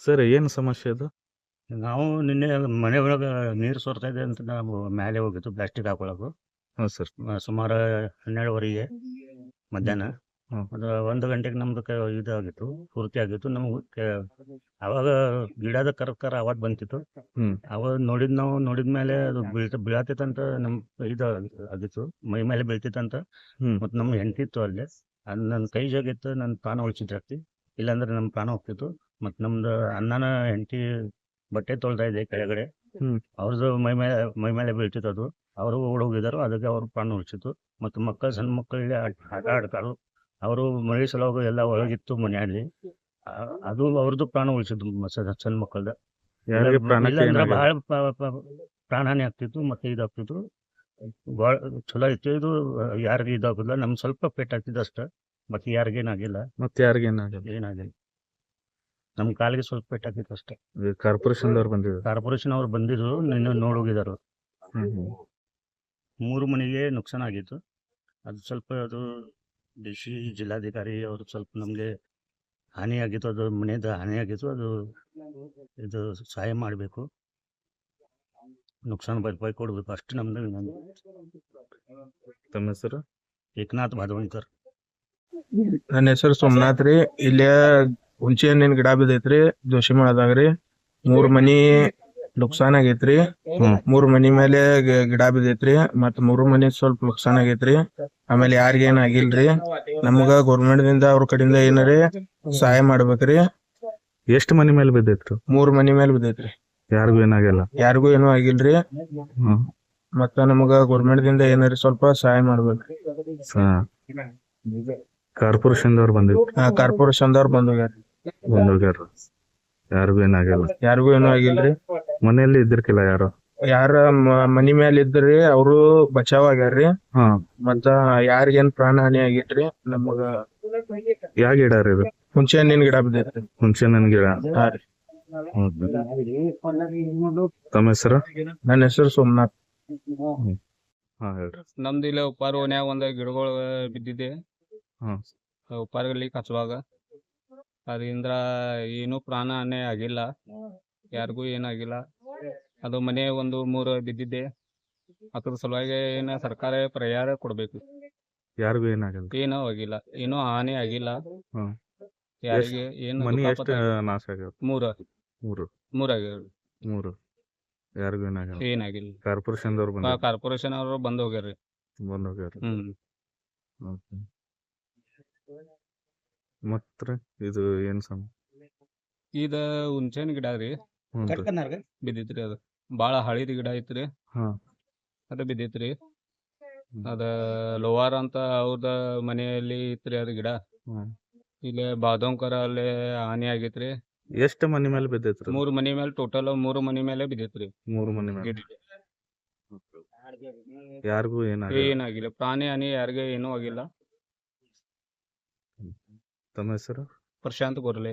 Sir ಏನು ಸಮಸ್ಯೆ ಅದು? ನಾವು ನಿನ್ನೆ ಮನೆ ಒಳಗೆ ನೀರು ಸೋರ್ತಾ ಇದೆ ಅಂತ ನಾವು ಮೇಲೆ ಹೋಗಿತ್ತು ಪ್ಲಾಸ್ಟಿಕ್ ಹಾಕೊಳಕು. ಹಾಂ ಸರ್. ಸುಮಾರು 12:30 ಮಧ್ಯಾಹ್ನ. ಹ್ಮ್. ಅದು 1 ಗಂಟೆಗೆ ನಮ್ದು ಇದಾಗಿತ್ತು, ಪೂರ್ತಿ ಆಗಿತ್ತು. ನಮ್ಗೆ ಅವಾಗ ಗಿಡದ ಕರ ಆವಾಜ್ ಬಂತಿತ್ತು. ಹ್ಮ್. ಅವಾಗ ನಾವು ನೋಡಿದ್ಮೇಲೆ ಅದು ಬೀಳತ್ತಿತ್ತಂತ ನಮ್ ಇದು ಆಗಿತ್ತು, ಮೈ ಮೇಲೆ ಬೀಳ್ತಿತ್ತಂತ. ಹ್ಮ್. ಮತ್ತು ನಮ್ಮ ಹೆಂಡತಿತ್ತು ಅಲ್ಲೇ. ಅದು ನನ್ನ ಕೈ ಜಾಗಿತ್ತು, ನನ್ನ ಪ್ರಾಣ ಉಳಿಸಿದ್ರಾಗ್ತಿ. ಇಲ್ಲಾಂದ್ರೆ ನಮ್ಮ ಪ್ರಾಣ ಹೋಗ್ತಿತ್ತು. ಮತ್ತು ನಮ್ದು ಅಣ್ಣನ ಹೆಂಡತಿ ಬಟ್ಟೆ ತೊಳ್ತಾ ಇದೆ ಕೆಳಗಡೆ. ಹ್ಮ್. ಅವ್ರದ್ದು ಮೈ ಮೇಲೆ ಬೀಳ್ತಿತ್ತು ಅದು. ಅವರು ಓಡೋಗಿದ್ದಾರೆ, ಅದಕ್ಕೆ ಅವ್ರ ಪ್ರಾಣ ಉಳಿಸಿತ್ತು. ಮತ್ತು ಸಣ್ಣ ಮಕ್ಕಳಿಗೆ ಆಟ ಆಡ್ತಾರು. ಅವರು ಮಳೆ ಸಲುವಾಗಿ ಎಲ್ಲ ಒಳಗಿತ್ತು ಮನೆಯಲ್ಲಿ. ಅದು ಅವ್ರದ್ದು ಪ್ರಾಣ ಉಳಿಸಿದ್ದು ಸಣ್ಣ ಮಕ್ಕಳ್ದ. ಯಾರಿಗೆ ಪ್ರಾಣಕ್ಕೆ ಇಲ್ಲಾಂದ್ರೆ ಏನಾಗಿದೆ? ಬಹಳ ಪ್ರಾಣಹಾನಿ ಆಗ್ತಿತ್ತು, ಮತ್ತೆ ಇದಾಗ್ತಿತ್ತು. ಭಾಳ ಚಲೋ ಇತ್ತು ಇದು. ಯಾರಿಗೆ ಇದಾಗೋದಿಲ್ಲ, ನಮ್ಗೆ ಸ್ವಲ್ಪ ಪೆಟ್ಟು ಆಗ್ತಿದ್ದು ಅಷ್ಟೇ. ಬಾಕಿ ಯಾರಿಗೇನಾಗಿಲ್ಲ, ಮತ್ತೆ ಯಾರಿಗೇನಾಗಿದೆ? ಏನಾಗಿಲ್ಲ. ನಮ್ಮ ಕಾಲಿಗೆ ಸ್ವಲ್ಪ ಪೆಟ್ಟು ಆಗ್ತಿತ್ತು ಅಷ್ಟೇ. ಕಾರ್ಪೊರೇಷನ್ದವ್ರು ಬಂದಿದ್ರು? ಕಾರ್ಪೊರೇಷನ್ ಅವ್ರು ಬಂದಿದ್ರು, ನಿನ್ನೆ ನೋಡೋಗಿದ್ದಾರೆ. ಹ್ಮ್. 3 ಮನೆಗೆ ನುಕ್ಸಾನ್ ಆಗಿತ್ತು. ಅದು ಸ್ವಲ್ಪ ಅದು ಡಿಸಿ ಜಿಲ್ಲಾಧಿಕಾರಿ ಅವರು ಸ್ವಲ್ಪ ನಮಗೆ ಹಾನಿಯಾಗಿತ್ತು, ಅದು ಮನೆಯದು ಹಾನಿಯಾಗಿತ್ತು. ಅದು ಇದು ಸಹಾಯ ಮಾಡಬೇಕು, ನುಕ್ಸಾನ್ ಭರ್ಪಾಯಿ ಕೊಡಬೇಕು, ಅಷ್ಟು ನಮ್ದು ವಿನಂತಿ. ತಮ್ಮ ಹೆಸರು? ಏಕನಾಥ್ ಭಾದವಣಿಕರ್. ನನ್ನ ಹೆಸರು ಸೋಮನಾಥ್ ರೀ. ಇಲ್ಲೇ ಹುಂಚಿ ಹಣ್ಣಿನ ಗಿಡ ಬಿದ್ದೈತ್ರಿ ಜೋಶಿಮಳದಾಗ್ರಿ. 3 ಮನಿ ನುಕ್ಸಾನ್ ಆಗೈತ್ರಿ. 3 ಮನಿ ಮೇಲೆ ಗಿಡ ಬಿದ್ದೈತ್ರಿ. ಮತ್ತ್ 3 ಮನಿ ಸ್ವಲ್ಪ ನುಕ್ಸಾನ್ ಆಗೈತ್ರಿ. ಆಮೇಲೆ ಯಾರಿಗೇನ್ ಆಗಿಲ್ರಿ. ನಮಗ ಗೌರ್ಮೆಂಟ್ ದಿಂದ ಅವ್ರ ಕಡೆಯಿಂದ ಏನಾರಿ ಸಹಾಯ ಮಾಡ್ಬೇಕ್ರಿ. ಎಷ್ಟು ಮನೆ ಮೇಲೆ ಬಿದ್ದಿತ್ತು? 3 ಮನಿ ಮೇಲೆ ಬಿದ್ದೈತ್ರಿ. ಯಾರಿಗೂ ಏನಾಗಿಲ್ಲ? ಯಾರಿಗೂ ಏನೂ ಆಗಿಲ್ರಿ. ಹ್ಮ್. ಮತ್ತ ನಮಗ ಗೌರ್ಮೆಂಟ್ ದಿಂದ ಏನಾರಿ ಸ್ವಲ್ಪ ಸಹಾಯ ಮಾಡ್ಬೇಕ್ರಿ. ಕಾರ್ಪೊರೇಷನ್ದವ್ರು ಬಂದಿದ್ರು? ಕಾರ್ಪೊರೇಷನ್ ದವ್ರು ಬಂದೋಗ್ಯಾರ. ಯಾರಿಗೂ ಏನಾಗಿಲ್ಲ? ಯಾರಿಗೂ ಏನೂ ಆಗಿಲ್ರಿ. ಮನೆಯಲ್ಲಿ ಇದ್ದಿರ್ಕಿಲ್ಲ ಯಾರು? ಯಾರ ಮನಿ ಮೇಲೆ ಇದ್ರಿ ಅವ್ರು ಬಚಾವ್ ಆಗ್ಯಾರ್ರಿ. ಹಾ. ಮತ್ತ ಯಾರಿಗೇನ್ ಪ್ರಾಣ ಹಾನಿ ಆಗೈತ್ರಿ. ನಮಗ ಯಾವ ಗಿಡ ರೀ ಇದು? ಹುಂಚೆ ಹಣ್ಣಿನ ಗಿಡ ಬಿದ್ದೈತ್ರಿ. ಹುಣಸೆ ಹಣ್ಣಿನ ಗಿಡ. ಹಾ ರೀ. ಹೌದು. ತಮ್ಮ ಹೆಸರು? ನನ್ನ ಹೆಸರು ಸೋಮನಾಥ್. ಹಾ ಹೇಳ್ರಿ. ನಮ್ದು ಇಲ್ಲ ಉಪ್ಪಾರ ಓನ್ಯಾಗ ಒಂದು ಗಿಡಗಳು ಬಿದ್ದಿದೆ. ಹ್ಮ್. ಉಪ್ಪಾರಗಲ್ಲಿ ಕಚ್ಚುವಾಗ ಅದರಿಂದ ಏನೂ ಪ್ರಾಣ ಹಾನಿ ಆಗಿಲ್ಲ, ಯಾರಿಗೂ ಏನಾಗಿಲ್ಲ. ಅದು ಮನೆ ಒಂದು 3 ಬಿದ್ದಿದೆ. ಅದ್ರ ಸಲುವಾಗಿ ಏನು ಸರ್ಕಾರ ಪರಿಹಾರ ಕೊಡ್ಬೇಕು. ಯಾರಿಗೂ ಏನಾಗಿಲ್ಲ? ಏನೂ ಆಗಿಲ್ಲ, ಏನೂ ಹಾನಿ ಆಗಿಲ್ಲ. ಹ್ಮ್. ಯಾರಿಗೆ ಏನು ಮನಿ ದುಃಖ ಎಷ್ಟು ಪಟ್ಟ- ನಾಶ ಆಗ್ಯಾವ? 3 ಆಗ್ಯಾವ. 3 ಯಾರಿಗೂ ಏನಾಗಿಲ್ಲ? ಏನಾಗಿಲ್ಲ. ಕಾರ್ಪೊರೇಷನ್ದವ್ರು ಬಂದ ಕಾರ್ಪೊರೇಷನ್ ಅವರು ಬಂದ್ ಹೋಗ್ಯಾರ್ರಿ. ಹೋಗ್ಯಾರ. ಹ್ಮ್. ಮತ್ರಿ ಇದು ಏನ್ ಇದ ಹುಂಚೆನ್ ಗಿಡ ರೀ ಹ್ಞೂ ಬಿದ್ದಿತ್ರಿ. ಅದು ಬಾಳ ಹಳಿದ ಗಿಡ ಐತ್ರಿ. ಹಾ. ಅದು ಬಿದ್ದಿತ್ರಿ. ಅದ ಲೋವಾರ್ ಅಂತ ಅವ್ರದ ಮನೆಯಲ್ಲಿ ಇತ್ರಿ ಅದು ಗಿಡ. ಹ್ಮ್. ಇಲ್ಲೇ ಬಾದೋಂಕರ ಅಲ್ಲೇ ಹಾನಿ ಆಗೈತ್ರಿ. ಎಷ್ಟು ಮನಿ ಮೇಲೆ ಬಿದ್ದೈತ್ರಿ? 3 ಮನಿ ಮೇಲೆ ಟೋಟಲ್ 3 ಮನಿ ಮೇಲೆ ಬಿದ್ದೈತ್ರಿ 3 ಮನಿ ಮೇಲೆ. ಗಿಡ. ಯಾರಿಗೂ ಏನಾಗಿಲ್ಲ? ಏನಾಗಿಲ್ಲ, ಪ್ರಾಣಿ ಹಾನಿ ಯಾರಿಗೆ ಏನೂ ಆಗಿಲ್ಲ. ತಮ್ಮ ಹೆಸರು? ಪ್ರಶಾಂತ್ ಗೊರ್ಲೆ.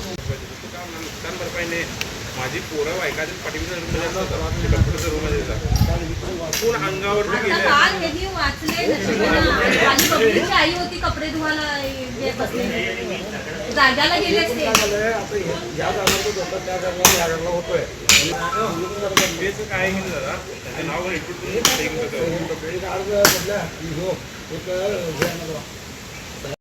नुकसान भरपाईने माझी पोरं बायकाच्या पाठीमध्ये कम्प्युटरच्या रूममध्ये येतात कोण अंगावर आता काल हे वाचले आणि बबलीची आई होती कपडे धुवायला हे बसलेली. जाग्याला गेले असते. काय घेऊन दादा त्याचं नाव